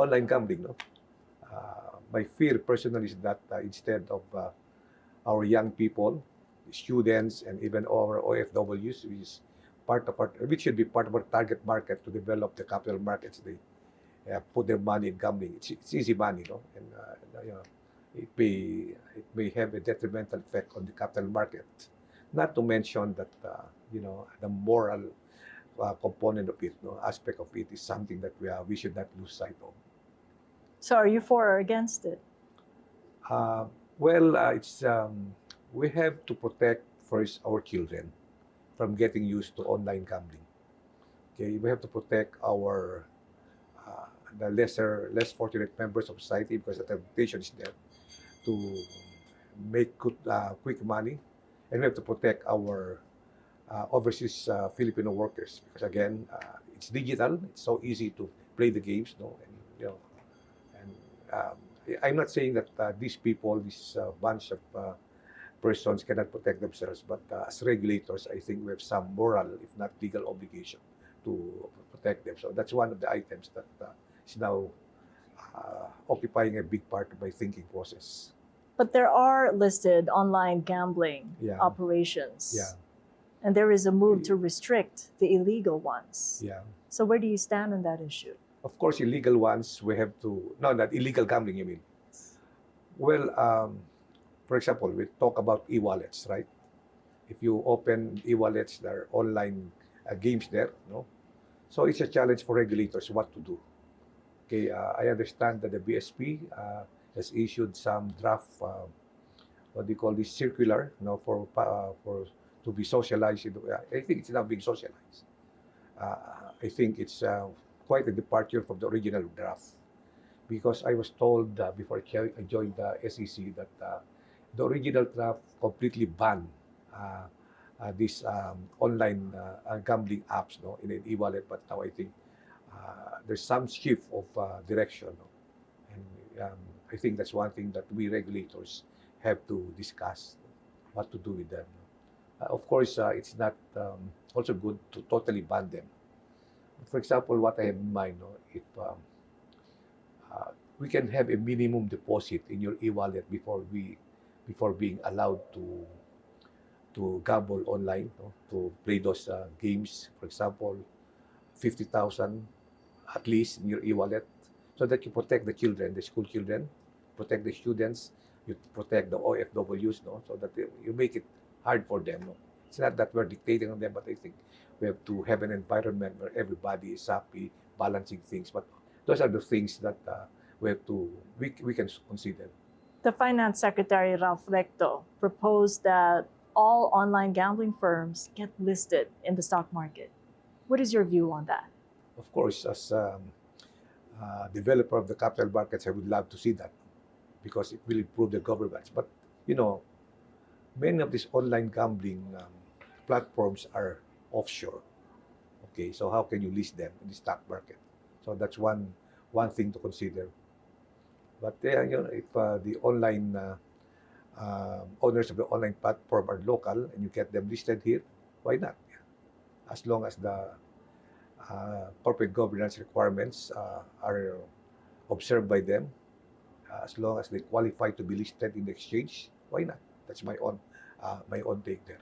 online gambling, no? My fear personally is that instead of our young people, students, and even our OFWs, which should be part of our target market to develop the capital markets, they put their money in gambling. It's easy money, no? And you know, it may have a detrimental effect on the capital market. Not to mention that the moral component of it, no, aspect of it is something that we should not lose sight of. So are you for or against it? Well, we have to protect first our children from getting used to online gambling. Okay, we have to protect our the less fortunate members of society, because the temptation is there to make good, quick money, and we have to protect our overseas Filipino workers, because again, it's digital. It's so easy to play the games, no, and and I'm not saying that these people, this bunch of persons cannot protect themselves, but as regulators, I think we have some moral, if not legal, obligation to protect them. So that's one of the items that is now occupying a big part of my thinking process. But there are listed online gambling Yeah. operations. Yeah. And there is a move to restrict the illegal ones. Yeah. So where do you stand on that issue? Of course, illegal ones, we have to, no, not illegal gambling, you mean? Well, for example, we talk about e-wallets, right? If you open e-wallets, there are online games there, no? So it's a challenge for regulators what to do. Okay, I understand that the BSP has issued some draft, what do you call this, circular, for to be socialized. I think it's now being socialized. I think it's quite a departure from the original draft, because I was told before I joined the SEC that the original draft completely banned these online gambling apps, no, in an e-wallet. But now I think there's some shift of direction, no? And I think that's one thing that we regulators have to discuss, what to do with them. Of course, it's not also good to totally ban them. For example, what I have in mind, no, if we can have a minimum deposit in your e-wallet before being allowed to gamble online, no, to play those games. For example, 50,000 at least in your e-wallet, so that you protect the children, the school children, protect the students, you protect the OFWs, no, so that you make it hard for them. No? It's not that we're dictating on them, but I think we have to have an environment where everybody is happy, balancing things. But those are the things that we can consider. The Finance Secretary Ralph Recto proposed that all online gambling firms get listed in the stock market. What is your view on that? Of course, as developer of the capital markets, I would love to see that, because it will improve the governance. But many of these online gambling platforms are offshore. Okay, so how can you list them in the stock market? So that's one thing to consider. But if the online owners of the online platform are local and you get them listed here, why not? As long as the corporate governance requirements are observed by them, as long as they qualify to be listed in the exchange, why not? That's my own take there.